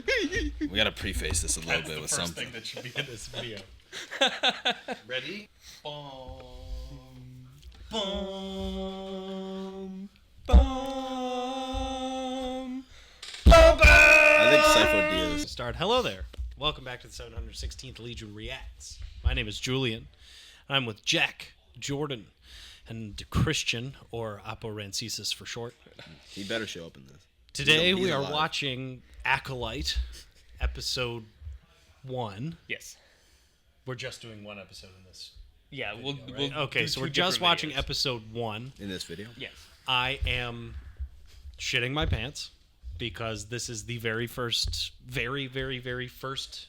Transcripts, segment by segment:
We gotta preface this a little bit with something. That's the first thing that should be in this video. Ready? Boom. Boom. Boom. I think Cypher Diaz. Start. Hello there. Welcome back to the 716th Legion Reacts. My name is Julian. I'm with Jack, Jordan, and Christian, or Apo Rancisis for short. He better show up in this. Today He's we are alive. watching Acolyte, episode 1. Yes. We're just doing one episode in this. Yeah, Video, we'll right? Okay, do so two we're just different watching videos. episode 1. In this video? Yes. I am shitting my pants because this is the very first, very first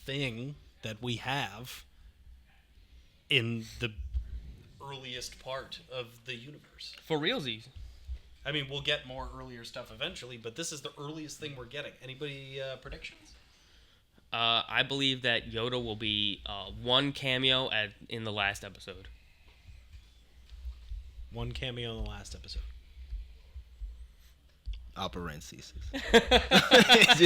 thing that we have in the earliest part of the universe. For realsies. I mean, we'll get more earlier stuff eventually, but this is the earliest thing we're getting. Anybody predictions? I believe that Yoda will be one cameo in the last episode. One cameo in the last episode. Operancisis.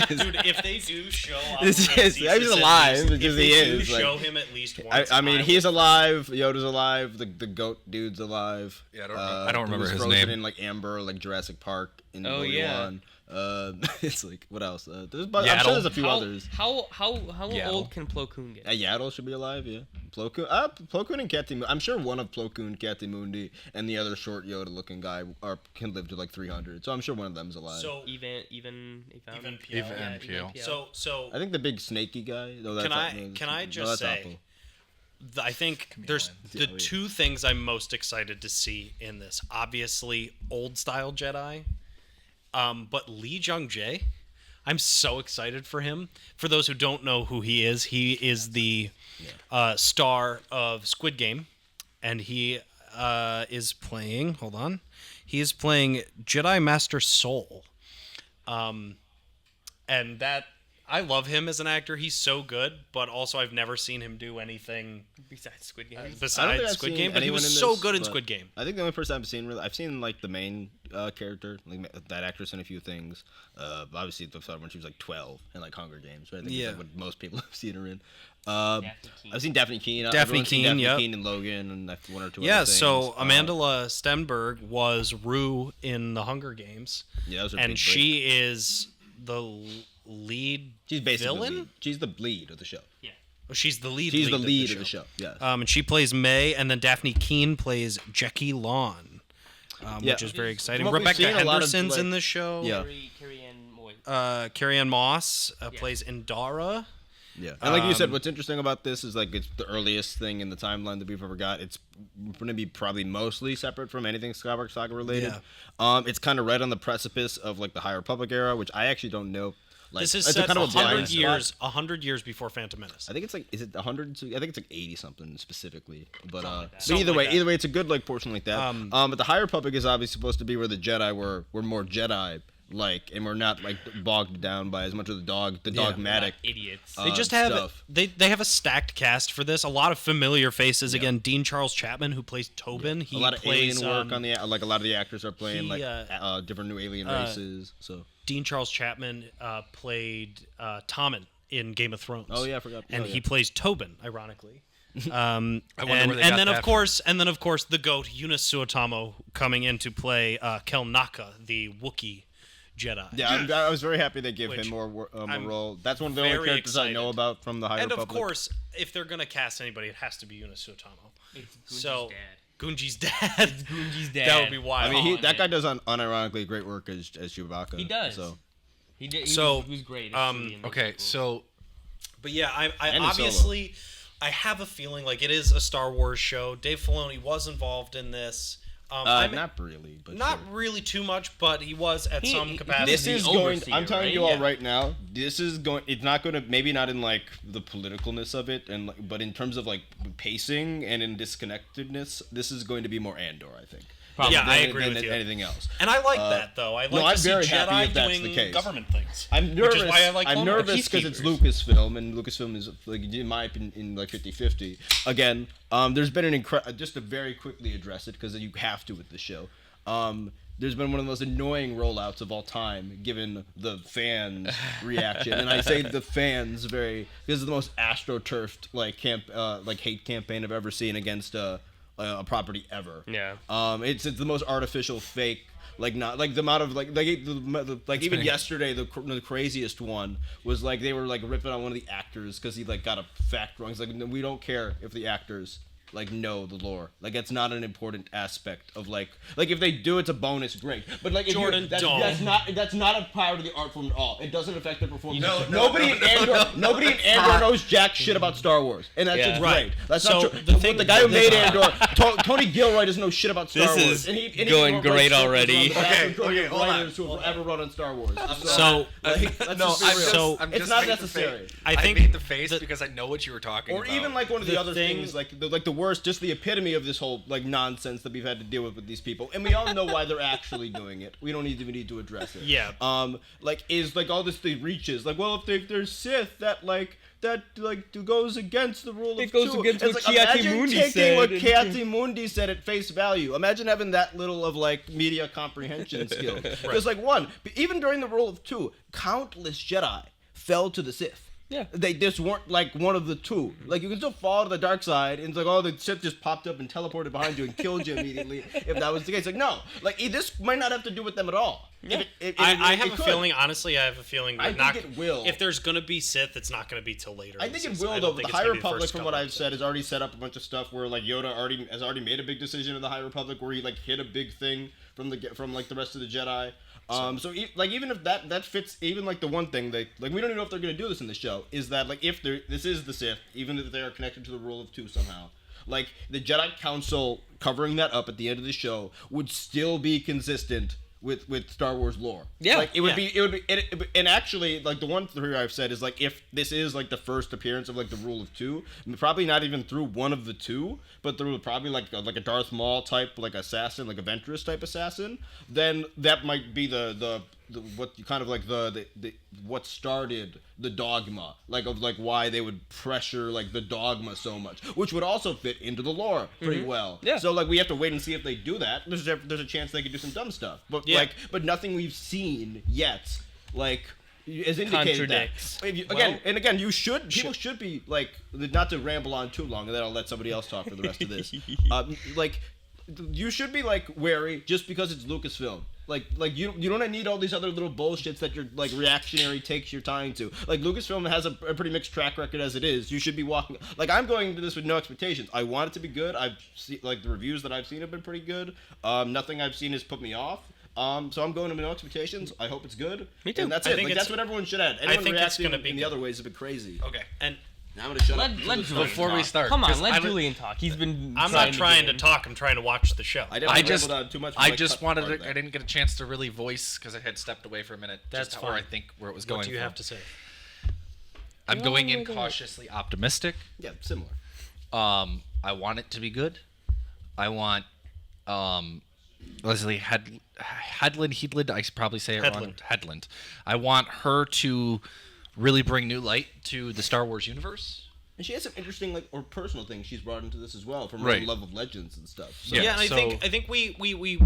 Dude, if they do show This is- Rancisis he's at alive, least- because if he they is, do like- show him at least once. I mean, will- he's alive. Yoda's alive. The goat dude's alive. Yeah, I don't remember he was his frozen name. in like amber, like Jurassic Park in Oh, yeah. Obi-Wan. It's like what else? I'm sure there's a few others. How Yaddle. old can Plo Koon get? Yaddle should be alive, yeah. Plo Koon and Kati. I'm sure one of Plo Koon, Kati Mundi, and the other short Yoda-looking guy can live to like 300. So I'm sure one of them's alive. So Even Even Piel. Even Yeah, Piel. So I think the big snaky guy. Though that's can I no, just that's say, Apple. I think there's the Yeah, yeah. two things I'm most excited to see in this. Obviously, old style Jedi, but Lee Jung-jae. I'm so excited for him. For those who don't know who he is the star of Squid Game, and he is playing. Hold on, he is playing Jedi Master Soul. And that I love him as an actor. He's so good, but also I've never seen him do anything besides Squid Game. I don't think besides I've Squid seen Game. But he anyone was in so this, good in but Squid Game. I think the only person I've seen like the main character, like that actress in a few things. Obviously, the saw when she was like 12 in like Hunger Games. Right? I think Yeah. it's like what most people have seen her in. Daphne Keane. I've seen Daphne Keane. Daphne Everyone's seen Keane, Daphne yep. Keane and Logan and like one or two. Yeah, other things. so Amanda Stenberg was Rue in the Hunger Games, Yeah, that was her and big she is the lead She's basically villain. the lead. She's the lead of the show. Yeah. Oh, she's the lead. She's the of lead of the show. Yeah. And she plays May, and then Daphne Keane plays Jackie Lawn, Yeah. which is very exciting. From what we've Rebecca seen, a lot of, Henderson's like- in this show. Yeah. Carrie Ann Moy. Carrie-Anne Moss plays Indara. Yeah, and like you said, what's interesting about this is like it's the earliest thing in the timeline that we've ever got. It's going to be probably mostly separate from anything Skywalker Saga related. Yeah. It's kind of right on the precipice of like the High Republic era, which I actually don't know. Like, This is it's set kind of a blind 100 spot. years, 100 years before Phantom Menace. I think it's like, is it 100? I think it's like 80 something specifically. But like that. but Something either like way, that. it's a good like portion like that. But the High Republic is obviously supposed to be where the Jedi were more Jedi like, and we're not like bogged down by as much of the dogmatic. Idiots. They just have stuff. they have a stacked cast for this. A lot of familiar faces. Again, Dean Charles Chapman, who plays Tobin. He A lot of plays, alien work on the like a lot of the actors are playing he, like different new alien races. So Dean Charles Chapman played Tommen in Game of Thrones. Oh, yeah, I forgot. And Oh, he yeah. plays Tobin, ironically. I wonder and where they got then that of course, the goat Eunice Suotamo coming in to play Kel Naka, the Wookiee Jedi. yeah, I was very happy they give Which him more a I'm role. That's one of the only very characters I know excited. about from the High And Republic. of course, if they're gonna cast anybody, it has to be Eunice Suotamo. It's So Gunji's Gunji's dad. dad. Gunji's dad. That would be wild. I mean, Oh, that yeah. guy does unironically great work as Chewbacca. He does. So He did. So, He was great. Okay, so But yeah, I And in obviously I have a feeling like it is a Star Wars show. Dave Filoni was involved in this. not really, but Not sure. really too much, but he was at some he- capacity. This the is going. overseer, I'm telling right? you all Yeah. right now. This is going. It's not going to. Maybe not in like the politicalness of it, and but in terms of like pacing and in disconnectedness, this is going to be more Andor. I think. Yeah, I than- agree than with you. Anything else? And I like that though. I like no, to I'm see very happy Jedi if that's doing the case. government things. I'm nervous. Which is why I like I'm Clone Wars. nervous because it's Peacekeepers. Lucasfilm, and Lucasfilm is, like, in my opinion, in like 50-50. Again, there's been an just to very quickly address it because you have to with the show. there's been one of the most annoying rollouts of all time, given the fans' reaction. And I say the fans this is the most astroturfed hate campaign I've ever seen against a property ever. Yeah. It's the most artificial, fake. Not the amount of even yesterday the craziest one was they were ripping on one of the actors because he got a fact wrong. He's like, we don't care if the actors know the lore. It's not an important aspect of if they do, it's a bonus, great. But Jordan, that's not a part of the art form at all. It doesn't affect the performance. Nobody in Andor knows jack shit about Star Wars, and that's just right. great. That's So, not true. the guy who made Andor, Tony Gilroy, doesn't know shit about Star This Wars. is going great already. Okay, hold on. Who have ever run on Star Wars. So let's just be real. I'm It's just not making the necessary. face. I think made the face because I know what you were talking Or about. even one of the The other thing- things, the worst, just the epitome of this whole nonsense that we've had to deal with these people, and we all know why they're actually doing it. We don't even need to address it. Yeah. Is all this thing reaches if there's Sith that goes against the rule of It goes two. against It's what imagine Kiati-Mundi taking said what and- Kiati-Mundi said at face value. Imagine having that little of media comprehension skill. Because even during the rule of two, countless Jedi fell to the Sith. Yeah. They just weren't one of the two. You can still fall to the dark side, and it's the Sith just popped up and teleported behind you and killed you immediately if that was the case. No. This might not have to do with them at all. Yeah. I have a feeling, honestly, I think it will. If there's going to be Sith, it's not going to be till later. I think in it the season. will, I though. don't The think it's High gonna be the Republic, first from couple what I've episodes. said, has already set up a bunch of stuff where Yoda has already made a big decision in the High Republic where he hid a big thing from the rest of the Jedi. Even if that fits, even the one thing we don't even know if they're gonna do this in the show is that if this is the Sith, even if they are connected to the rule of two somehow, the Jedi Council covering that up at the end of the show would still be consistent with Star Wars lore. Yeah. It would be, and actually, the one theory I've said is, if this is, the first appearance of, the rule of two, probably not even through one of the two, but through probably, a Darth Maul type, assassin, a Ventress type assassin, then that might be the what kind of the what started the dogma, of why they would pressure the dogma so much, which would also fit into the lore pretty well. Yeah. So we have to wait and see if they do that. There's a chance they could do some dumb stuff, but but nothing we've seen yet is indicated Contradicts. that. People should be not to ramble on too long, and then I'll let somebody else talk for the rest of this. You should be wary just because it's Lucasfilm. You don't need all these other little bullshits that your reactionary takes your time to. Lucasfilm has a pretty mixed track record as it is. You should be walking I'm going into this with no expectations. I want it to be good. I've seen the reviews that I've seen have been pretty good. Nothing I've seen has put me off. So I'm going in with no expectations. I hope it's good. Me too. And that's I it. think That's what everyone should add. I Anyone think it's reacting gonna be in the good. other ways has been crazy. Okay. And Now I'm gonna shut up. Let Julian Before we talk. start, Come on, 'cause let Julian talk. He's been. I'm not trying get to in. talk. I'm trying to watch the show. I I just rambled on too much. I but just cut wanted part of to. that. I didn't get a chance to really voice because I had stepped away for a minute. That's just how I fine. think where it was going. What do you from. have to say? I'm going in cautiously optimistic. Yeah, similar. I want it to be good. I want Leslie Headland. I should probably say it wrong. Headland. I want her to really bring new light to the Star Wars universe. And she has some interesting or personal things she's brought into this as well, from Right. her love of legends and stuff. So. Yeah, and so- I think we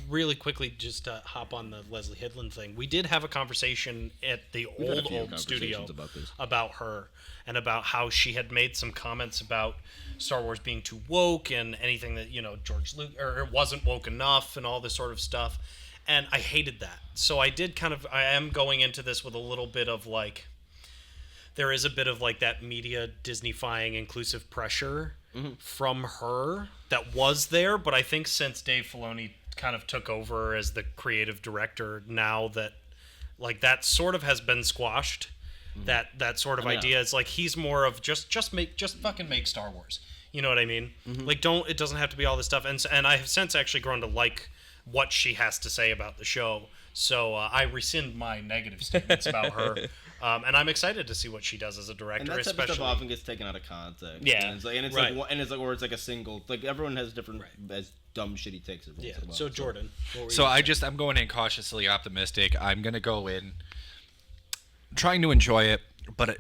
really quickly just hop on the Leslie Headland thing. We did have a conversation at the We've had a few old studio conversations about this. about her and about how she had made some comments about Star Wars being too woke and anything that George Lucas or it wasn't woke enough and all this sort of stuff. And I hated that. So I am going into this with a little bit of there is a bit of that media Disney-fying inclusive pressure from her that was there, but I think since Dave Filoni kind of took over as the creative director, now that that sort of has been squashed, that sort of idea is he's more of just fucking make Star Wars. You know what I mean? It doesn't have to be all this stuff, and I have since actually grown to like what she has to say about the show. So I rescind my negative statements about her, and I'm excited to see what she does as a director. And that type especially of stuff often gets taken out of context. Yeah. and it's Right. or it's a single. Everyone has different as dumb shit he takes it. yeah. So Jordan, what were So you I'm going in cautiously optimistic. I'm gonna go in trying to enjoy it, but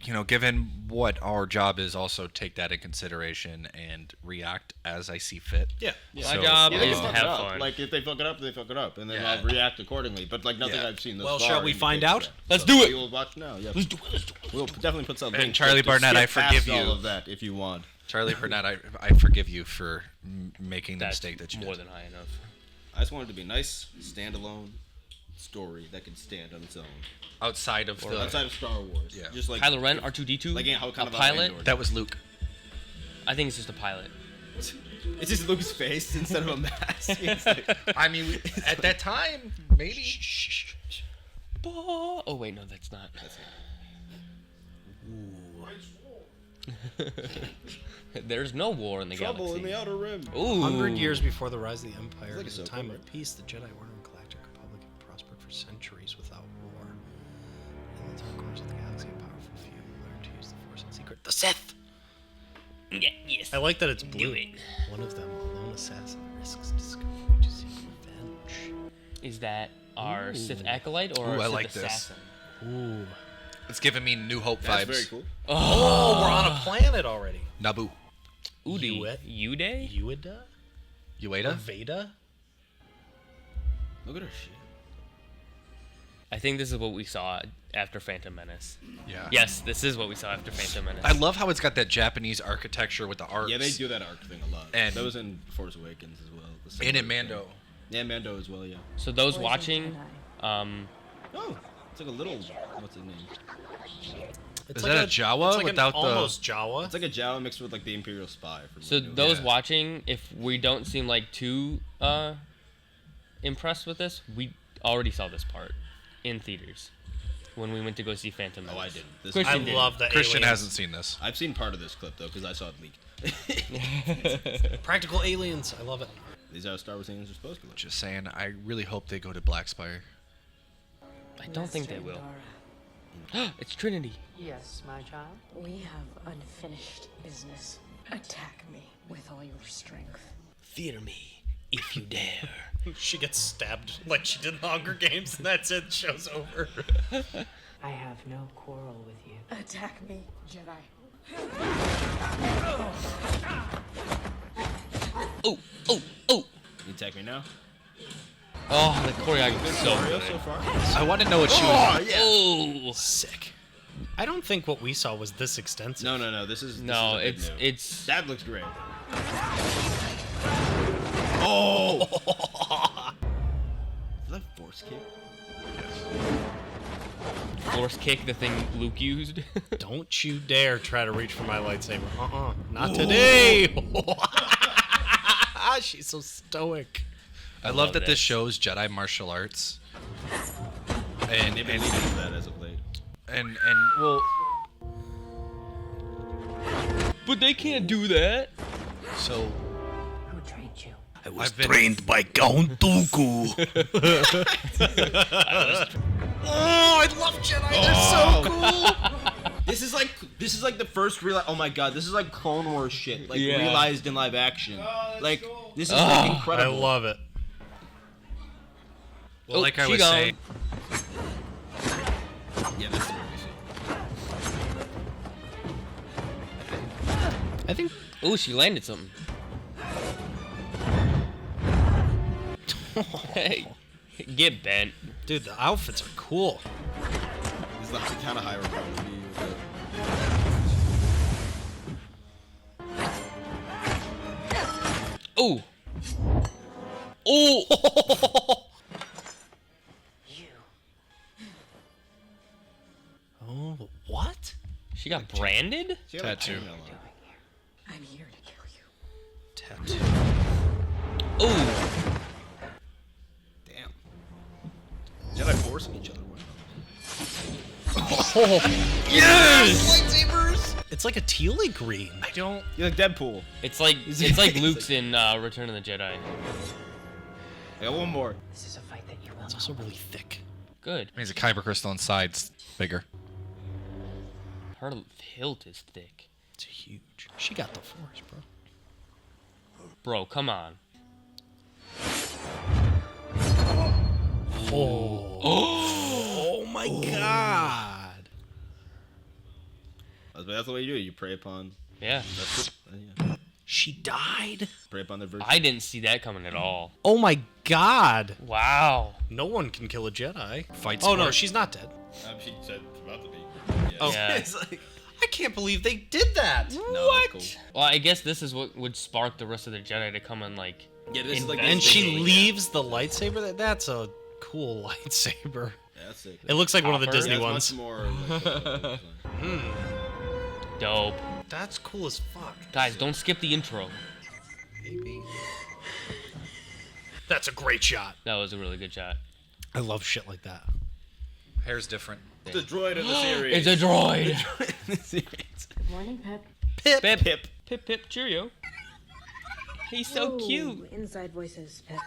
given what our job is, also take that in consideration and react as I see fit. Yeah. My So, job Yeah, they is can to fuck it have up. fun. Like if they fuck it up, they fuck it up, and then Yeah. I'll react accordingly. But like nothing Yeah. I've seen thus Well, far shall we find indicates out? that. Let's So do it. We'll watch now. Yeah. Let's do it. We'll definitely put some And links Charlie to Barnett, skip I forgive past you. all of that if you want. Charlie Burnett, I forgive you for making the That's mistake that you more did. than high enough. I just wanted it to be a nice standalone story that can stand on its own Outside of the outside of Star Wars. Yeah. Just like Kylo Ren, R2D2, like how kind a of pilot. Andor. that was Luke. I think it's just a pilot. It's just Luke's face instead of a mask. It's like, I mean, at that time, maybe. Oh wait, no, that's not. There's no war in the trouble galaxy. in the Outer Rim. Ooh. 100 years before the rise of the Empire, like at a Ahsoka, time right? of peace, the Jedi Order and Galactic Republic have prospered for centuries without war. In the dark corners of the galaxy, a powerful few learn to use the Force in secret. The Sith! Yeah, yes. I like that it's blue. Do it. One of them, a lone assassin, risks discovery to seek revenge. Is that our Sith Acolyte or Ooh, our I Sith like this. Assassin? Ooh. It's giving me New Hope That's vibes. very cool. Oh, we're on a planet already. Naboo. Udi. Uday? Uday? Ueda? Ueda? Veda? Look at her shit. I think this is what we saw after Phantom Menace. Yeah. Yes, this is what we saw after Phantom Menace. I love how it's got that Japanese architecture with the arcs. Yeah, they do that arc thing a lot. And- that was in Force Awakens as well. the And in similar Mando. thing. Yeah, Mando as well. Yeah. So those watching, Oh, it's like a little. What's his name? It's Is that a Jawa it's like without an the- almost Jawa. It's like a Jawa mixed with like the Imperial spy. From so the new- those Yeah. watching, if we don't seem like too impressed with this, we already saw this part in theaters when we went to go see Phantom Menace. Oh, I didn't. This Christian I is- did. love that Christian aliens. hasn't seen this. I've seen part of this clip though because I saw it leaked. Practical aliens. I love it. These are how Star Wars aliens are supposed to look. Just saying, I really hope they go to Black Spire. I don't think they will. It's Trinity. Yes, my child. We have unfinished business. Attack me with all your strength. Fear me if you dare. She gets stabbed like she did in the Hunger Games, and that's it. Show's over. I have no quarrel with you. Attack me, Jedi. Oh, oh, oh. You attack me now. Oh, the choreography is so Mario good. so far. I want to know what she was. Oh. Sick. I don't think what we saw was this extensive. No. This is No, this is a bit new. it's That looks great. Oh! Is that force kick? force kick, the thing Luke used. Don't you dare try to reach for my lightsaber. Not today. She's so stoic. I love that this shows Jedi martial arts. And They've been leading to that as of late. and well, But they can't do that. so Who trained you? I was I've been- trained by Count Dooku. Oh, I love Jedi. They're so cool. This is like the first real. Oh my god, this is like Clone Wars shit, like Yeah. realized in live action. Like this is like I incredible. love it. well, Oh, like I she was gone. saying, Yeah, that's the movie scene. I think. Oh, she landed something. Hey, get bent. Dude, the outfits are cool. This is the kind of high Republic. Oh. Oh. You. Oh, what? She got branded? She got, like, Tattoo. chainmail on. I'm here to kill you. Tattoo. Oh. Damn. Jedi forcing each other. Yes! Lightsabers! It's like a tealy green. I don't. You're like Deadpool. It's like Luke's in Return of the Jedi. I got one more. This is a fight that you will It's not also really win. thick. Good. Means a kyber crystal inside bigger. Her hilt is thick. It's huge. She got the force, bro. Bro, come on. Oh my god. that's the way you do it. You prey upon. Yeah. That's it. Yeah. She died? Prey upon their virtue. I didn't see that coming at all. Oh my god. Wow. No one can kill a Jedi. Fight Oh no, sport. she's not dead. She said it's about to be. Oh, Yeah. it's like, I can't believe they did that. No, that's cool. Well, I guess this is what would spark the rest of the Jedi to come and like. Yeah, this is like. And That's she big. leaves the lightsaber. That's a cool lightsaber. Yeah, that's sick. It looks like one of the Copper? Disney Yeah, it's ones. much more. Like, Dope. That's cool as fuck. Guys, don't skip the intro. Maybe. That's a great shot. That was a really good shot. I love shit like that. Hair's different. the droid of the series. It's a droid. Good morning, Pep. Pip. Pip. Pip. Pip Pip Cheerio. He's so cute. Inside voices, Pep.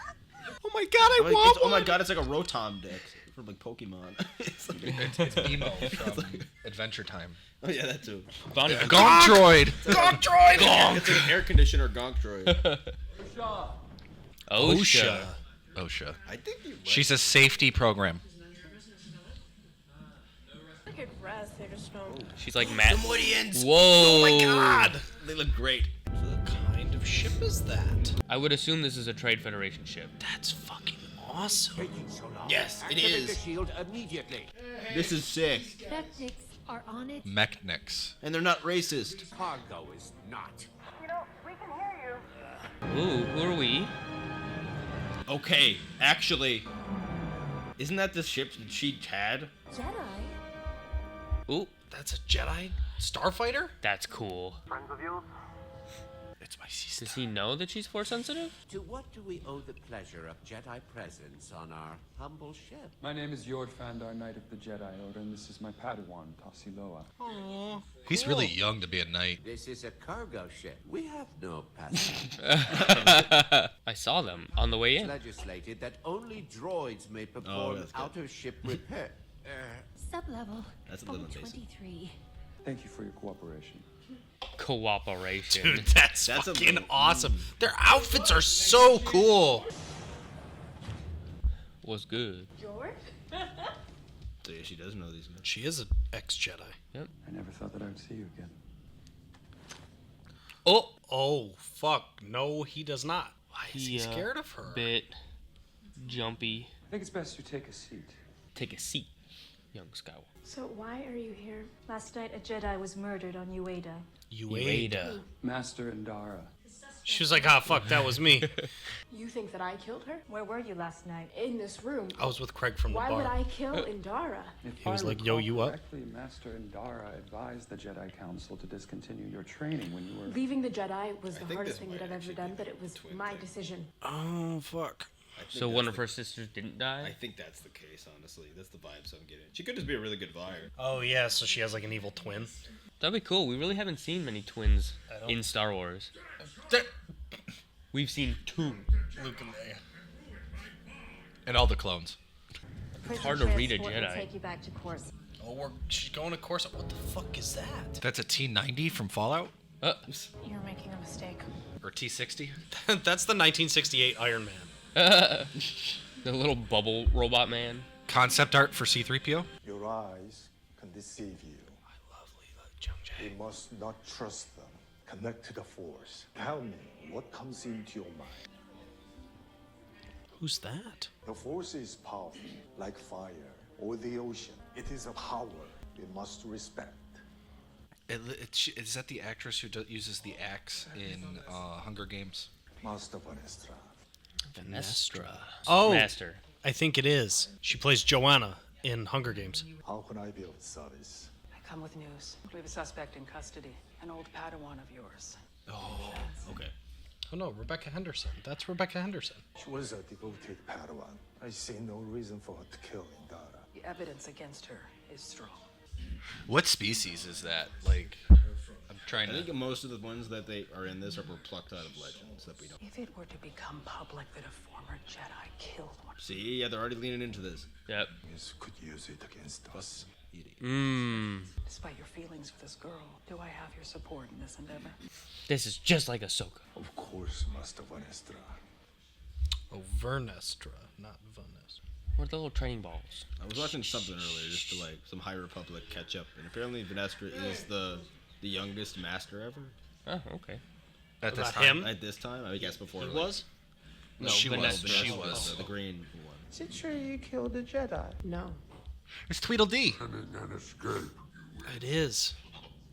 Oh my god, I Oh, want oh my one. god, it's like a Rotom deck from like Pokemon. It's like- It's Emo from Adventure Time. oh yeah, that too. Bounty A Gonk droid. Gonk droid. It's like an air conditioner Gonk droid. OSHA. OSHA. I think you. She's a safety program. I could rest. They just don't. She's like Matt. Samoyedians. Whoa. Oh my god. They look great. What kind of ship is that? I would assume this is a Trade Federation ship. That's fucking awesome. Yes, it Activate is. the shield immediately. This is sick, Skeptics are on it. Mechnics. and they're not racist. Cargo is not. Ooh, who are we? Okay, actually, isn't that the ship that she had? Jedi? Ooh, That's a Jedi starfighter? that's cool. It's my sister. Does he know that she's force sensitive? To what do we owe the pleasure of Jedi presence on our humble ship? My name is Yord Fandar, Knight of the Jedi Order, and this is my Padawan, Tassiloa. He's really young to be a knight. This is a cargo ship. We have no passengers. I saw them on the way in. Legislated that only droids may perform that's good. outer-ship repair. Sublevel. That's a little invasive. 23. Thank you for your cooperation. Cooperation. Dude, that's That's a fucking little- awesome. Their outfits are so cool. Was good. George? So yeah, she does know these guys. She is an ex-Jedi. I never thought that I would see you again. Oh, Oh, fuck. No, he does not. Why is he He, scared of her? bit jumpy. I think it's best you take a seat. Take a seat, young Skywalker. So why are you here? Last night a Jedi was murdered on Ueda. Ueda. Master Indara. She was like, ah, fuck, that was me. You think that I killed her? Where were you last night? In this room. I was with Craig from the Why bar. would I kill Indara? If He was I like, yo, recall you up? correctly, Master Indara advised the Jedi Council to discontinue your training when you were... Leaving the Jedi was the think hardest this thing that might I've ever actually done, be but it was twin my thing. decision. Oh, fuck. So one of her sisters didn't die? I think that's the case, honestly. That's the vibes I'm getting. She could just be a really good buyer. Oh, yeah, so she has like an evil twin. That'd be cool. We really haven't seen many twins in Star Wars. We've seen two. Luke and Leia. And all the clones. Prison hard to read a transport will Jedi. Take you back to course. Oh, she's going to Coruscant. What the fuck is that? That's a T90 from Fallout? You're making a mistake. Or T60? That's the 1968 Iron Man. The little bubble robot man. Concept art for C3PO? Your eyes can deceive you. I love Leela Jung You must not trust them. Connect to the Force. Tell me what comes into your mind. Who's that? The Force is powerful, like fire or the ocean. It is a power we must respect. Is that the actress who uses the axe in Hunger Games? Master Vanestra. Venestra. Oh, Master. I think it is. She plays Joanna in Hunger Games. How can I be of service? I come with news. We have a suspect in custody. An old Padawan of yours. Okay. Oh no, Rebecca Henderson. That's Rebecca Henderson. She was a devoted Padawan. I see no reason for her to kill Indara. The evidence against her is strong. What species is that? Like, I'm trying I to... think most of the ones that they are in this were plucked out of legends that we don't If it were to become public that a former Jedi killed one, see. Yeah, they're already leaning into this. Yep. Yes, could use it against us. Mmm. despite your feelings for this girl, do I have your support in this endeavor? This is just like Ahsoka. Of course, Master Vanestra. Oh, Vernestra, not Venestra. What are the little training balls? I was watching something earlier, just to like some High Republic catch up, and apparently Venestra is the the youngest master ever. Oh, okay. At this About time. him? At this time, I guess before He like, was? No, She Vanessa. was. She was. the green one. Is it true you killed a Jedi? No. It's Tweedledee. It is.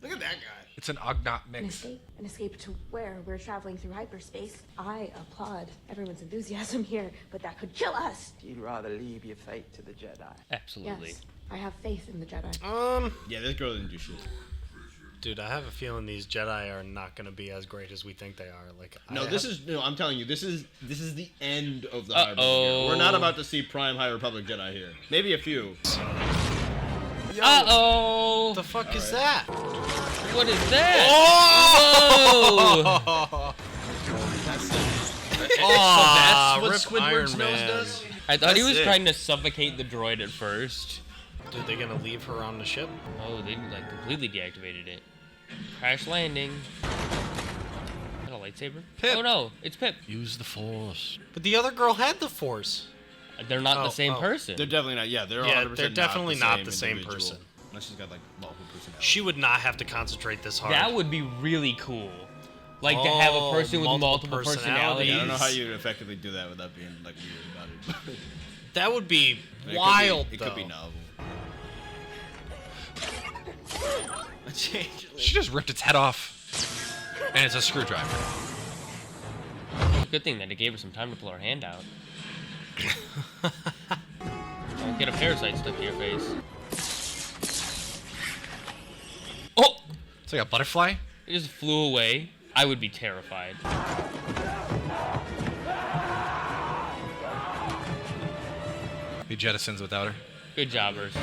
Look at that guy. It's an Ognot An mix. escape? An escape to where? We're traveling through hyperspace. I applaud everyone's enthusiasm here, but that could kill us. You'd rather leave your fate to the Jedi. Absolutely. Yes, I have faith in the Jedi. Yeah, this girl didn't do shit. Dude, I have a feeling these Jedi are not going to be as great as we think they are. Like, No, I'm telling you, this is the end of the High Republic Uh-oh. era. We're not about to see prime High Republic Jedi here. Maybe a few. Uh-oh! What the fuck is that? What is that? Oh! So that's what rip Squidward's Iron nose Man. does? I thought he That's was it. trying to suffocate the droid at first. Dude, they going to leave her on the ship? Oh, they like completely deactivated it. Crash landing. Is that a lightsaber? Pip. Oh no, it's Pip. Use the Force. But the other girl had the Force. They're not Oh, the same oh. person. They're definitely not. Yeah, they're Yeah, 100% they're definitely not the same individual. person. Unless she's got like multiple personalities. She would not have to concentrate this hard. That would be really cool. Like to have a person with multiple personalities. Yeah, I don't know how you would effectively do that without being like weird about it. That would be It wild, It though. could be novel. She just ripped its head off. And it's a screwdriver. Good thing that it gave her some time to pull her hand out. Don't get a parasite stuck to your face. Oh! It's like a butterfly. It just flew away. I would be terrified. He jettisons without her. Good jobbers.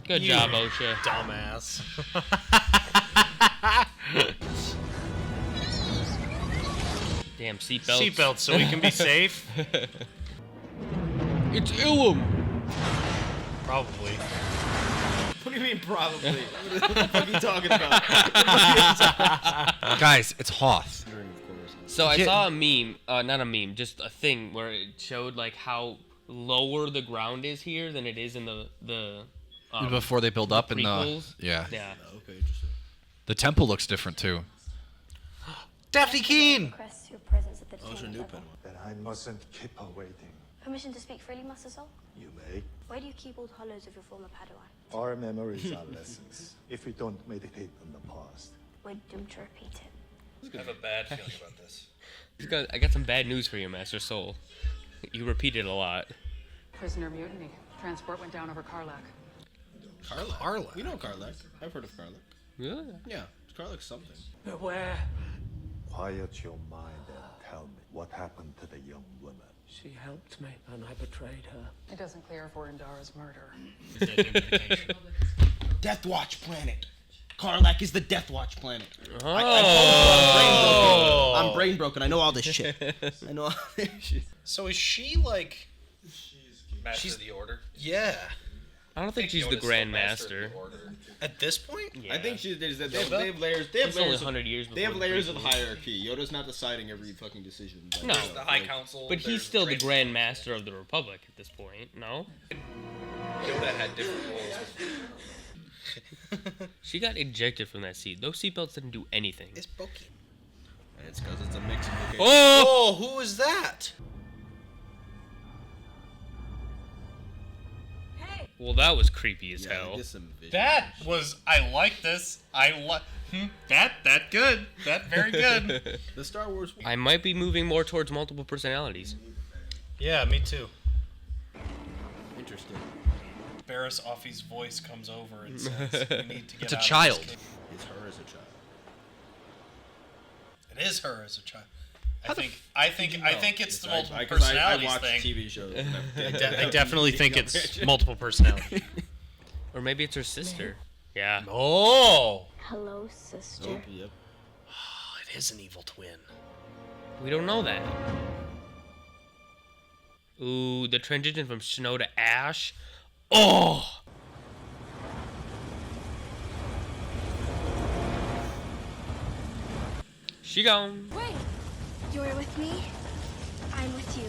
Good job, OSHA. Dumbass. Damn seatbelts. Seatbelts so we can be safe? It's Ilum. Probably. What do you mean probably? What the fuck are you talking about? Guys, it's Hoth. So I saw a meme, not a meme, just a thing where it showed like how lower the ground is here than it is in the Before they build up in the prequels. yeah. Yeah. Okay, interesting. The temple looks different too. Daphne Keane! Request your presence at the Oh, it's a detained new level. pen. Then I mustn't keep her waiting. Permission to speak freely, Master Soul? You may. Why do you keep old hollows of your former Padawan? Our memories are lessons. If we don't meditate on the past, We're doomed to repeat it. I have a bad feeling about this. I got some bad news for you, Master Soul. You repeat it a lot. Prisoner mutiny. Transport went down over Karlak. Karlak? We know Karlak. I've heard of Karlak. Really? Yeah, Karlak's something. Beware. quiet your mind and tell me what happened to the young woman. She helped me, and I betrayed her. It doesn't clear for Indara's murder. Death Watch planet. Karlak is the Death Watch planet. Oh. I'm brain broken. I know all this shit. I know all this shit. So is she like... Master of the Order? Yeah. I don't think she's the Grand Master. At this point? Yeah. I think they have layers. They have It's only layers. 100 years They have before the layers of prequels. hierarchy. Yoda's not deciding every fucking decision. Like, No. There's the High Council. But he's there's still the Grand- Grand Master of the Republic at this point, no? Yoda had different roles. She got ejected from that seat. Those seatbelts didn't do anything. It's Pokey. And it's because it's a mix of locations. Oh, who is that? Well, that was creepy as Yeah, hell. get some vision. That was... I like this. That good. That very good. The Star Wars. I might be moving more towards multiple personalities. Yeah, me too. Interesting. Barris Offie's voice comes over and says, "We need to get It's a out child. Of this cave." It's her as a child. It is her as a child. I think it's the multiple I personalities watch thing. TV shows. And I definitely think it's multiple personality. Or maybe it's her sister. Yeah. Oh, Hello, sister. Nope, yep. it is an evil twin. We don't know that. Ooh, the transition from snow to ash. Oh! She gone. Wait! You're with me, I'm with you.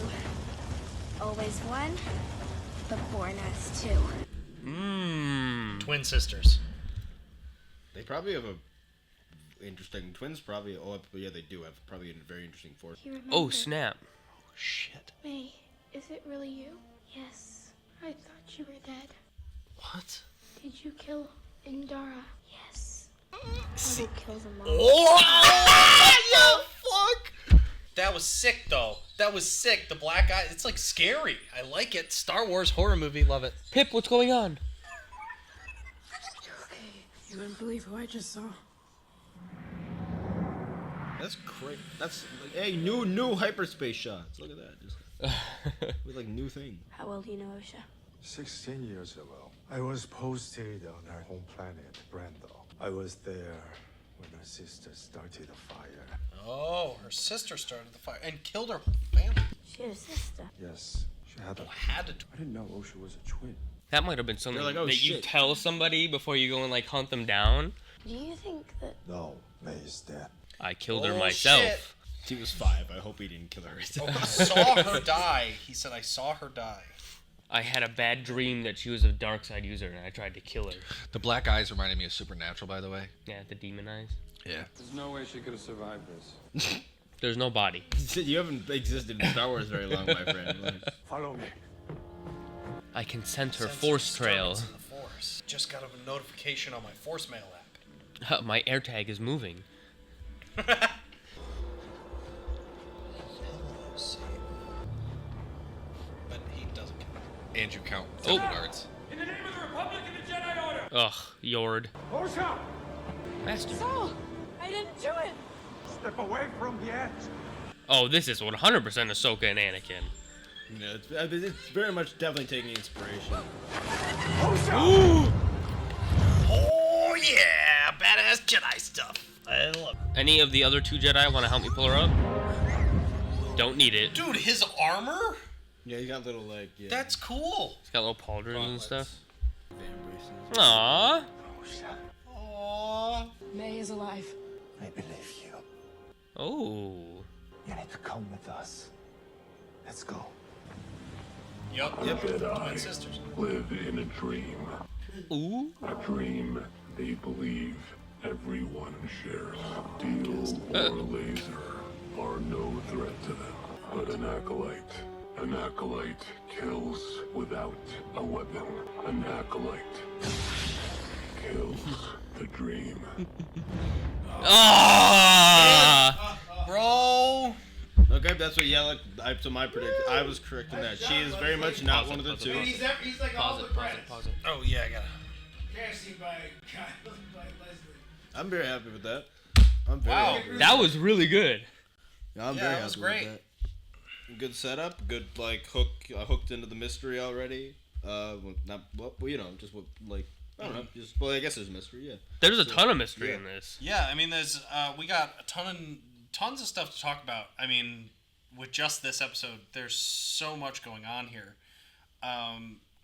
Always one, but born as two. Mmm. Twin sisters. They probably have a interesting twins. Probably. Oh, yeah, they do have probably a very interesting force. Oh snap! Oh shit. May, is it really you? Yes. I thought you were dead. What? Did you kill Indara? Yes. I will kill them all. Oh! Yo, fuck! That was sick, though. That was sick. The black eye. It's like scary. I like it. Star Wars horror movie. Love it. Pip, what's going on? You wouldn't believe who I just saw. That's great. That's like, hey, new hyperspace shots. Look at that. Just with like new things. How well do you know Osha? 16 years ago, I was posted on her home planet, Brando. I was there when her sister started a fire. Oh, her sister started the fire and killed her whole family. She had a sister. Yes, she had a... Had to. I didn't know Osha was a twin. That might have been something like, oh, that you shit. tell somebody before you go and like hunt them down. Do you think that... No, May is dead. I killed her Oh, myself. shit. He was 5. I hope he didn't kill her. Oh, I saw her die. He said, I saw her die. I had a bad dream that she was a dark side user and I tried to kill her. The black eyes reminded me of Supernatural, by the way. Yeah, the demon eyes. Yeah. There's no way she could have survived this. There's no body. You haven't existed in Star Wars very long, my friend. Like, Follow me. I can sense her Sense force trail. disturbance in the force. Just got a notification on my force mail app. My AirTag is moving. But he doesn't count. And you count Oh. darts. In the name of the Republic and the Jedi Order! Ugh, Yord. Osha! Master. Saul! I didn't do it! Step away from the edge. Oh, this is 100% Ahsoka and Anakin. yeah, it's very much definitely taking inspiration. Oh yeah, badass Jedi stuff. I love it. Any of the other 2 Jedi want to help me pull her up? Don't need it. Dude, his armor? Yeah, you got little like. Yeah. That's cool. It's got little pauldrons and stuff. Fan braces. Aww. Aww. May is alive. I believe you. Oh. You need to come with us. Let's go. Yep. Twin sisters. Live in a dream. Ooh. A dream they believe everyone shares. Steel or laser are no threat to them. But an acolyte kills without a weapon. An acolyte kills the dream. Ah! Bro. Okay, that's what Yella. So my prediction. I was correct in that. She is very much not one of the two. He's like all the credits. Pause it. Oh yeah, I got it. Casting by Leslie. I'm very happy with that. I'm very Wow. happy with That was really good. Yeah, I'm Yeah, very that was happy with great. that. Good setup. Good like hook. Hooked into the mystery already. Not well, you know, just what like I don't know. Just well, I guess there's mystery. Yeah. There's a ton of mystery yeah. in this. Yeah, I mean, there's we got tons of stuff to talk about. I mean, with just this episode, there's so much going on here.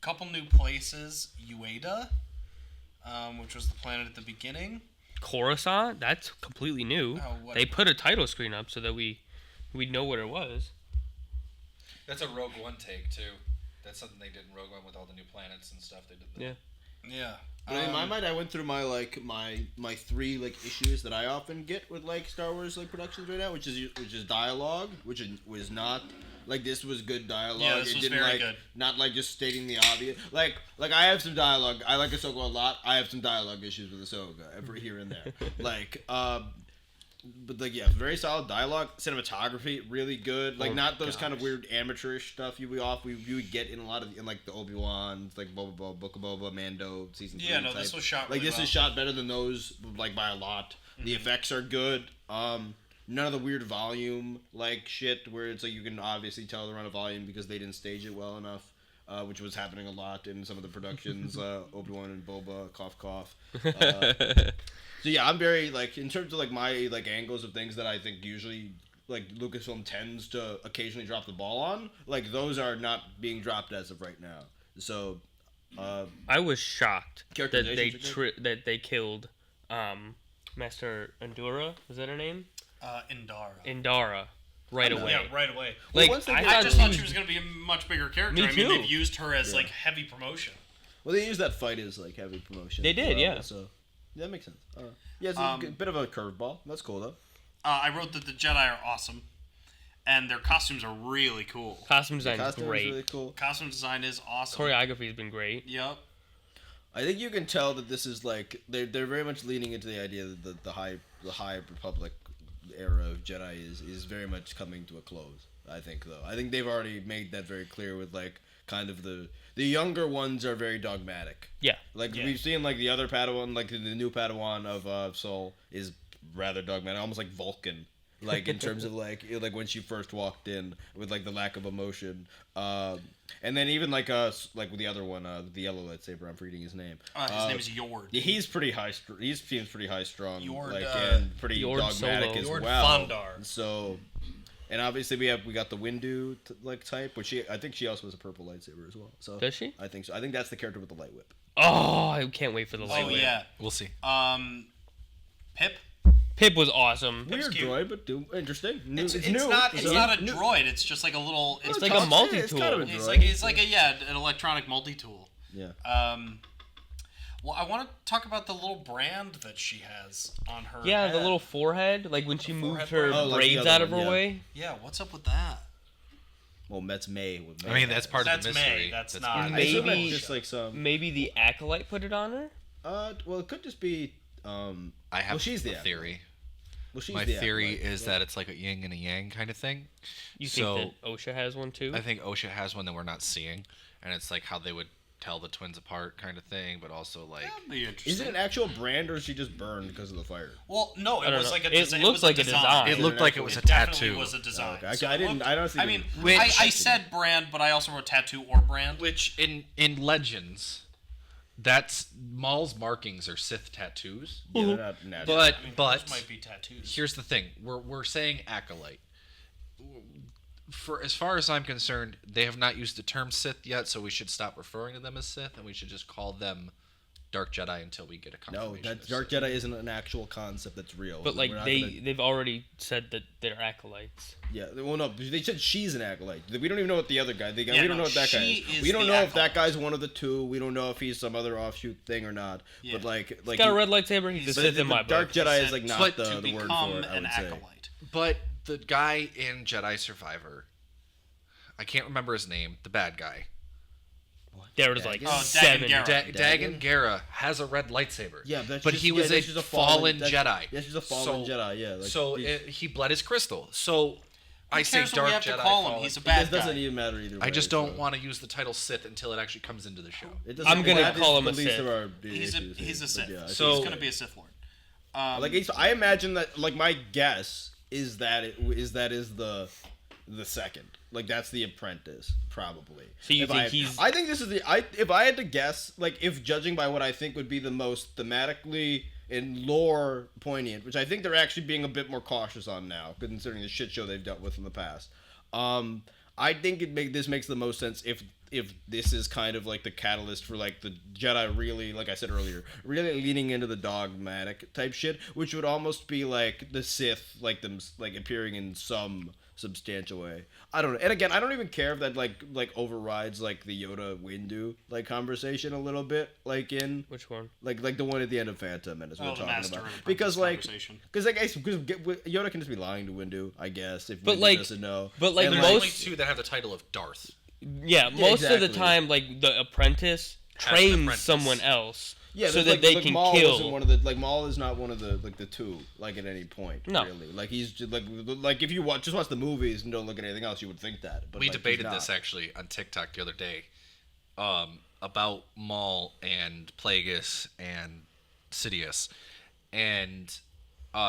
Couple new places, Ueda, which was the planet at the beginning. Coruscant, that's completely new. Oh, They put a title screen up so that we know what it was. That's a Rogue One take, too. That's something they did in Rogue One with all the new planets and stuff. They did that. Yeah. Yeah. But in my mind, I went through my like my 3 like issues that I often get with like Star Wars like productions right now, which is dialogue, which was not like this was good dialogue. Yeah, this it was didn't very like good. not like just stating the obvious. Like I have some dialogue. I like Ahsoka a lot. I have some dialogue issues with Ahsoka every here and there. But like yeah, very solid dialogue, cinematography really good. Like not those kind of weird amateurish stuff you would get in a lot of in like the Obi-Wan, like Boba, Book of Boba, Mando season 3 Yeah, no, type. this was shot like really this well. is shot better than those like by a lot. The effects are good. None of the weird volume like shit where it's like you can obviously tell they're on a volume because they didn't stage it well enough. Which was happening a lot in some of the productions, Obi-Wan and Boba, cough cough. So yeah, I'm very like in terms of like my like angles of things that I think usually like Lucasfilm tends to occasionally drop the ball on. Like those are not being dropped as of right now. So I was shocked that they Characterizations that they killed Master Endura. Was that her name? Indara. Right away. Yeah, right away. Like I just thought she was gonna be a much bigger character. Me I mean, too. they've used her as like heavy promotion. Well, they used that fight as like heavy promotion. They did, yeah. So That makes sense. Yeah, it's a bit of a curveball. That's cool though. I wrote that the Jedi are awesome, and their costumes are really cool. Costume design is great. Really cool. Costume design is awesome. Choreography has been great. Yep. I think you can tell that this is like they're very much leaning into the idea that the High Republic era of Jedi is very much coming to a close. I think though. I think they've already made that very clear with like kind of the younger ones are very dogmatic. Yeah. Like we've seen like the other Padawan, like the new Padawan of Soul is rather dogmatic, almost like Vulcan. Like in terms of like when she first walked in with like the lack of emotion, and then even like with the other one, the yellow lightsaber. I'm forgetting his name. His name is Yord. Yeah, he's pretty high. He seems pretty high strung, Yord, like and pretty Yord dogmatic Solo. as Yord well. Fondar. So, and obviously we got the Windu like type, which I think she also has a purple lightsaber as well. So does she? I think so. I think that's the character with the light whip. Oh, I can't wait for the light Oh whip. yeah. We'll see. Pip. Pip was awesome. Weird droid, but interesting. It's new. not a droid. It's just like a little. It's like a multi-tool. Kind of a It's like an electronic multi-tool. Yeah. Well, I want to talk about the little brand that she has on her. Yeah, head. the little forehead, like when she moved her forehead brand. Oh, like braids the out other of her one, yeah. way. Yeah, what's up with that? Well, that's May. I mean, that's part of the mystery. May. That's not. I assume Maybe- that's just like some. Maybe the Acolyte put it on her. Well, it could just be. I have well, she's the a theory. Well, she's My the theory Acolyte, is that it's like a yin and a yang kind of thing. You think that OSHA has one too? I think OSHA has one that we're not seeing, and it's like how they would tell the twins apart kind of thing, but also like. That'd be interesting. Is it an actual brand or is she just burned because of the fire? Well, no, I it don't was know. like a It design. looked was like a a design. design. It looked like it was a definitely tattoo. was a design. Okay. So I didn't. I don't see. I mean, Which- I said brand, but I also wrote tattoo or brand. Which in Legends, that's Maul's markings are Sith tattoos. Yeah, they're not natural. But those might be tattoos. here's the thing: we're saying Acolyte. For as far as I'm concerned, they have not used the term Sith yet, so we should stop referring to them as Sith, and we should just call them Dark Jedi until we get a confirmation. No, that Dark Jedi isn't an actual concept that's real. But like We're not they've already said that they're acolytes. Yeah, well, no, they said she's an acolyte. We don't even know what the other guy. We Yeah, don't no, know what that guy she is. is We don't the know if that acolyte. guy's one of the two. We don't know if he's some other offshoot thing or not. Yeah. But like He's got a red lightsaber. He's a but Sith in my Dark book. Jedi is like not But the to word become for it. I an would say. acolyte. But the guy in Jedi Survivor, I can't remember his name. The bad guy. There was like Oh, seven. Dagan Dagan Gera has a red lightsaber. Yeah, that's but just, he was that's a just fallen that's- Jedi. Yeah, she's a fallen Jedi. Yeah. Like, So he bled his crystal. So I say cares what Dark we have Jedi. to call him? fallen. He's a it bad doesn't guy. even matter either way. I just don't so. want to use the title Sith until it actually comes into the show. It doesn't- I'm gonna that is call him the a least Sith. of our He's a issues, Sith. but yeah, I So- He's gonna be a Sith Lord. I imagine that like my guess is that is the second. Like that's the apprentice probably. So you If think I, he's- I think this is if I had to guess, like if judging by what I think would be the most thematically and lore poignant, which I think they're actually being a bit more cautious on now, considering the shit show they've dealt with in the past. I think this makes the most sense if this is kind of like the catalyst for like the Jedi really, like I said earlier, really leaning into the dogmatic type shit, which would almost be like the Sith, like them like appearing in some substantial way. I don't know. And again, I don't even care if that like overrides like the Yoda Windu like conversation a little bit, like in Which one? like the one at the end of Phantom Menace we're Oh, the talking Master about. and Because Apprentice like conversation. because Yoda can just be lying to Windu, I guess, if But Windu like- doesn't know. but like And, There's most- only two that have the title of Darth. Yeah, most of the exactly. time, like the apprentice Has an trains apprentice. someone else, yeah, so there's, that like, they like can Maul kill. isn't one of the Maul is not one of the like the two like at any point. No. Really. Like he's just, like if you just watch the movies and don't look at anything else, you would think that. But We like, he's debated not. this actually on TikTok the other day, about Maul and Plagueis and Sidious, and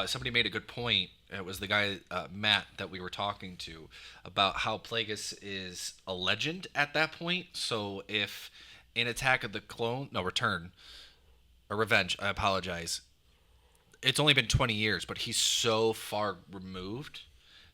somebody made a good point. It was the guy Matt that we were talking to about how Plagueis is a legend at that point. So if in Return or Revenge, I apologize. It's only been 20 years, but he's so far removed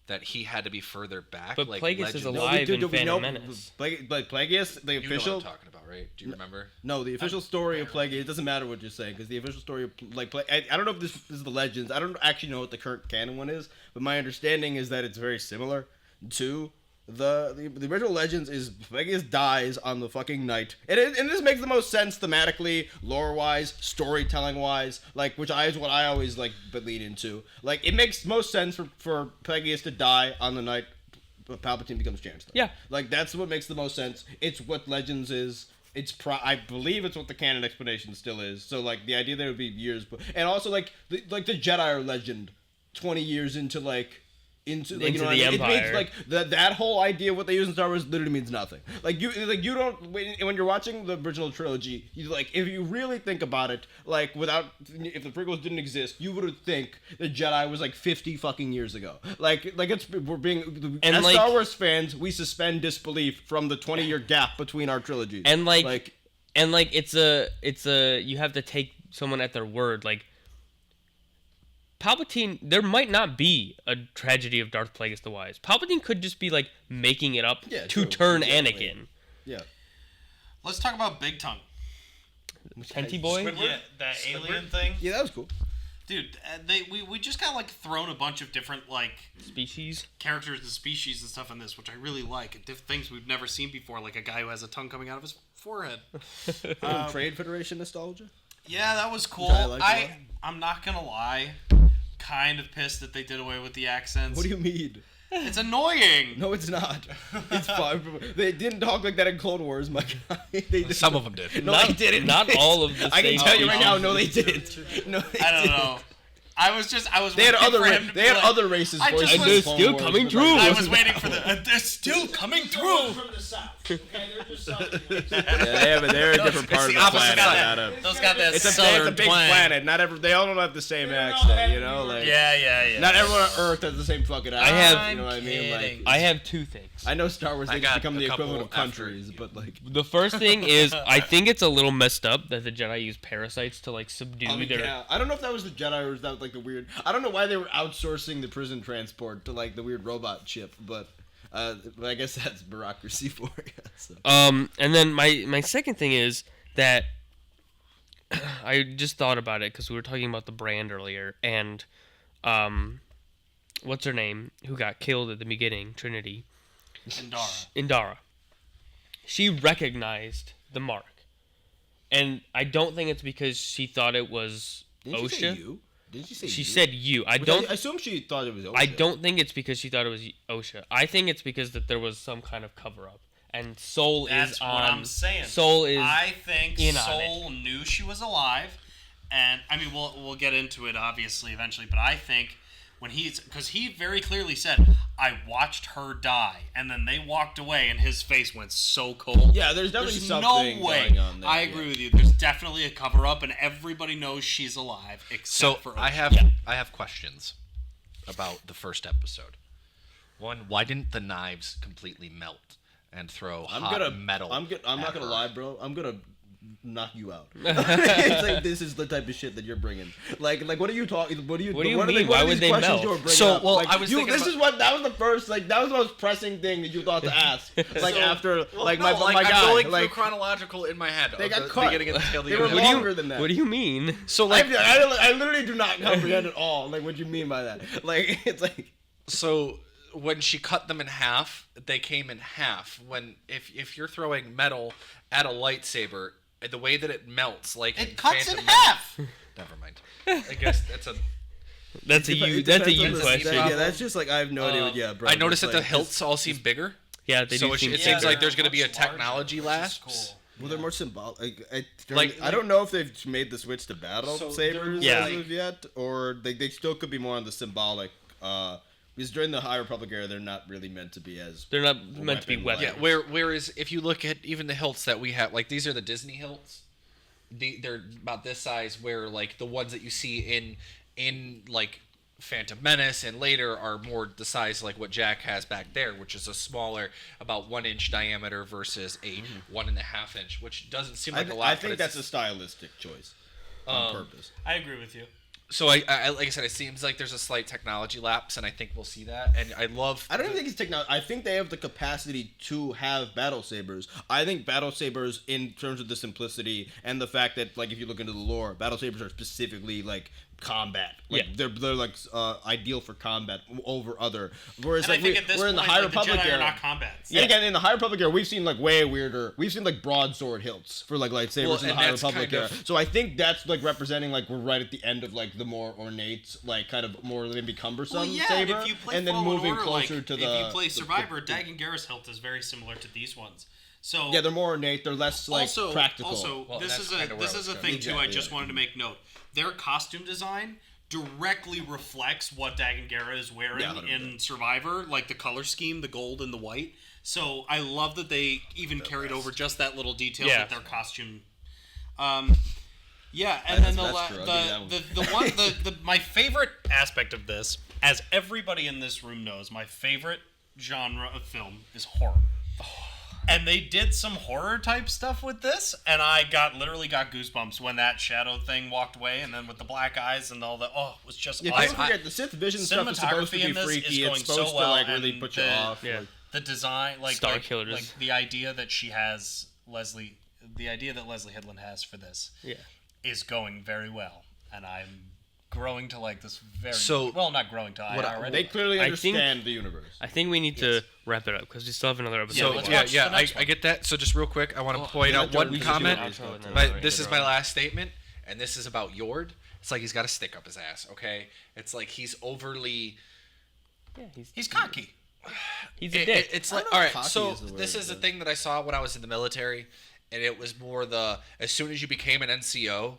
that he had to be further back. But like Plagueis is legends. alive in we Phantom know Menace. Plagueis, the You know what official. I'm talking about, right? Do you remember? No, the official story of Plagueis. It doesn't matter what you're saying because the official story of I don't know if this is the legends. I don't actually know what the current canon one is, but my understanding is that it's very similar to The original Legends is Plagueis dies on the fucking night, and this makes the most sense thematically, lore wise, storytelling wise, like which is what I always like lean into. Like it makes most sense for Plagueis to die on the night Palpatine becomes Chancellor. Yeah, like that's what makes the most sense. It's what Legends is. I believe it's what the canon explanation still is. So like the idea there would be years, and also like the Jedi are legend, 20 years into into the Empire. It Empire. means like that whole idea of what they use in Star Wars literally means nothing. Like you don't when you're watching the original trilogy, you like if you really think about it, like if the prequels didn't exist, you would think the Jedi was like 50 fucking years ago. Like we're being and as like, Star Wars fans, we suspend disbelief from the 20-year gap between our trilogies. And it's a you have to take someone at their word. Like Palpatine, there might not be a tragedy of Darth Plagueis the Wise. Palpatine could just be like making it up to turn Anakin. Yeah. Let's talk about Big Tongue. Tenty boy? Yeah, that alien thing. Yeah, that was cool. Dude, we just got like thrown a bunch of different like species, characters and species and stuff in this, which I really like. And things we've never seen before, like a guy who has a tongue coming out of his forehead. Trade Federation nostalgia. Yeah, that was cool. I'm not gonna lie, kind of pissed that they did away with the accents. What do you mean? It's annoying. No, it's not. It's fine. They didn't talk like that in Clone Wars, my guy. Some of them did. No, they didn't. Not all of the I can tell you right now, no, they didn't. No, I don't know. I was They had other races. And they're still coming through. I was waiting for they're still coming through. From the south. Okay, they're just south. Yeah, but they're a different part of the planet. Those got that it's a southern big twang. planet. Not they all don't have the same accent. You know, like yeah. Not everyone on Earth has the same fucking accent. You know what I mean? Like I have two things. I know Star Wars things become the equivalent of countries, but like the first thing is I think it's a little messed up that the Jedi use parasites to like subdue their. Yeah, I don't know if that was the Jedi or was that like the weird. I don't know why they were outsourcing the prison transport to like the weird robot ship, but I guess that's bureaucracy for you. So. And then my second thing is that I just thought about it because we were talking about the brand earlier, and what's her name who got killed at the beginning, Trinity. Indara. She recognized the mark, and I don't think it's because she thought it was Didn't OSHA. She say you? Didn't she say she you? said you. I assume she thought it was OSHA. I don't think it's because she thought it was OSHA. I think it's because that there was some kind of cover up, and Soul That's is on. what I'm saying. Soul is. I think in Soul knew she was alive, and I mean we'll get into it obviously eventually, but I think when because he very clearly said, I watched her die, and then they walked away, and his face went so cold. Yeah, there's definitely something no way. going on there. I agree with you. There's definitely a cover up, and everybody knows she's alive except for I Ocean. I have questions about the first episode. One, why didn't the knives completely melt and throw metal? I'm not gonna lie, bro. I'm gonna knock you out. It's like this is the type of shit that you're bringing. Like what are you talking? What do you mean? Why would they melt? So well, like, I was thinking this is what that was the first that was the most pressing thing that you thought to ask. Like after my I'm guy going like through chronological in my head. They got the cut. Beginning of the tail They were longer than that. What do you mean? So like I literally do not comprehend at all. Like what you mean by that? Like it's like so. When she cut them in half, they came in half. When if you're throwing metal at a lightsaber, the way that it melts, like it cuts in Phantom half. Never mind. I guess that's a you question. Yeah, that's just like I have no idea. Yeah, bro. I noticed that like, the hilts all seem bigger. Yeah, they do. So it seems like there's going to be a technology lapse. Well, they're more symbolic. I don't know if they've made the switch to battle sabers as of yet, or they still could be more on the symbolic. Because during the High Republic era, they're not really meant to be as. They're not meant to be weapons. Yeah, whereas if you look at even the hilts that we have, like these are the Disney hilts. They're about this size. Where like the ones that you see in like Phantom Menace and later are more the size like what Jack has back there, which is a smaller, about 1 inch diameter versus a 1.5 inch, which doesn't seem like a lot. I think that's a stylistic choice on purpose. I agree with you. So I like I said, it seems like there's a slight technology lapse, and I think we'll see that. And I don't think it's technology. I think they have the capacity to have battle sabers. I think battle sabers, in terms of the simplicity and the fact that, like, if you look into the lore, battle sabers are specifically like combat. Like they're like ideal for combat over other. Whereas And like I think at this we're in the point, High like, the Republic Jedi era. are not combats. And again, in the High Republic era, we've seen like way weirder. We've seen like broadsword hilts for like lightsabers in the and High that's Republic kind era. of- So I think that's like representing like we're right at the end of like the more ornate, like kind of more maybe cumbersome Well, yeah, saber, if you play and then Fallen moving Order, closer like, to if the. you play Survivor, Dagan Gera's hilt is very similar to these ones. So Yeah, they're more ornate. They're less like practical. Also, Well, this that's is kinda where this I is was a going. thing too. I Exactly, just wanted to make note. Their costume design directly reflects what Dagan Gera is wearing Yeah, 100%. in Survivor, like the color scheme, the gold and the white. So I love that they even carried over just that little detail with their costume. Yeah, and then That's true. I'll give you that one. my favorite aspect of this, as everybody in this room knows, my favorite genre of film is horror. And they did some horror type stuff with this, and I literally got goosebumps when that shadow thing walked away, and then with the black eyes and all that. Oh, it was just Yeah, awesome. people forget the Sith Vision stuff is supposed to Cinematography be in this freaky. is going It's supposed so well, to like really and put you the- off. Yeah. Like, The design, like Star like, Killers. like the idea that she has the idea that Leslie Headland has for this, is going very well, and I'm growing to like this very well. Not growing to I already. they clearly I understand think- the universe. I think we need to wrap it up because we still have another episode. So let's yeah, watch the next I one. get that. So just real quick, I want to point yeah, out Jordan, one we should do comment. an outro and then we'll But this is get my around. last statement, and this is about Yord. It's like he's got a stick up his ass. Okay, it's like he's overly. Yeah, He's cocky. he's a dick. It's I like don't know all if right. cocky So is the this word, is a but- thing that I saw when I was in the military, and it was more the as soon as you became an NCO,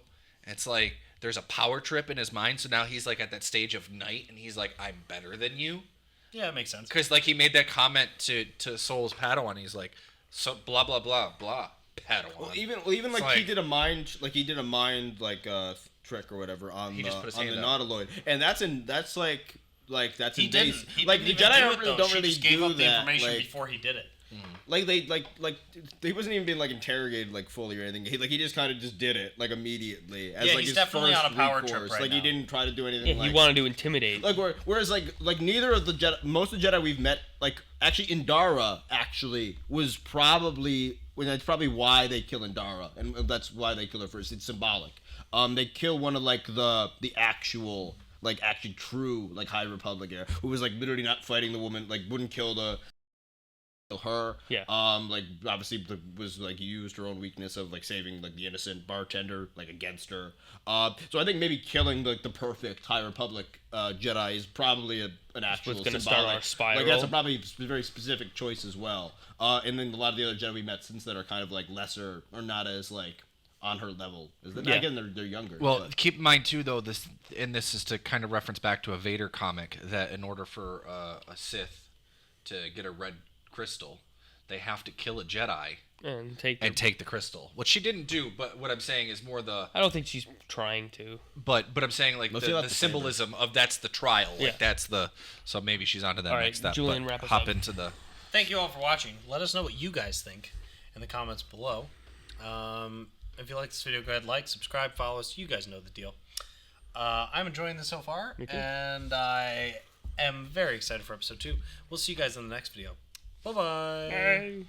it's like there's a power trip in his mind. So now he's like at that stage of night, and he's like, I'm better than you. Yeah, it makes sense. Because like he made that comment to Soul's Padawan, he's like, so blah blah blah blah Padawan. Well, even It's like he did a mind trick or whatever on He just put his the hand Nautiloid, and that's like that's He didn't. invasive. He Like didn't the even Jedi do don't it, really though. don't She really just gave do up the that. information Like, before he did it. like they like he wasn't even being like interrogated like fully or anything. He just kind of just did it like immediately as Yeah, like he's his definitely first on a power recourse. trip right Like he now. didn't try to do anything. Yeah, he wanted to intimidate. Like whereas like neither of the Jedi, most of the Jedi we've met, like actually Indara actually was probably, well, that's probably why they kill Indara, and that's why they kill her first. It's symbolic. They kill one of like the actual like actually true like High Republic era, who was like literally not fighting the woman, like wouldn't kill her. Yeah. Like obviously was like used her own weakness of like saving like the innocent bartender like against her. So I think maybe killing like the perfect High Republic Jedi is probably an actual What's gonna symbolic. start our spiral. Like that's a probably very specific choice as well. And then a lot of the other Jedi we met since that are kind of like lesser or not as like on her level. Yeah. Again, they're younger. Well, but- keep in mind too, though, this is to kind of reference back to a Vader comic that in order for a Sith to get a red crystal, they have to kill a Jedi and take the crystal. What she didn't do, but what I'm saying is more the. I don't think she's trying to. But I'm saying like Let's see the about the symbolism of that's the trial. Yeah. Like that's the. So maybe she's onto that All right, next step. Julian, but wrap us hop up. into the. Thank you all for watching. Let us know what you guys think in the comments below. If you like this video, go ahead, like, subscribe, follow us. You guys know the deal. I'm enjoying this so far, Me too. and I am very excited for episode 2. We'll see you guys in the next video. Bye-bye. Bye.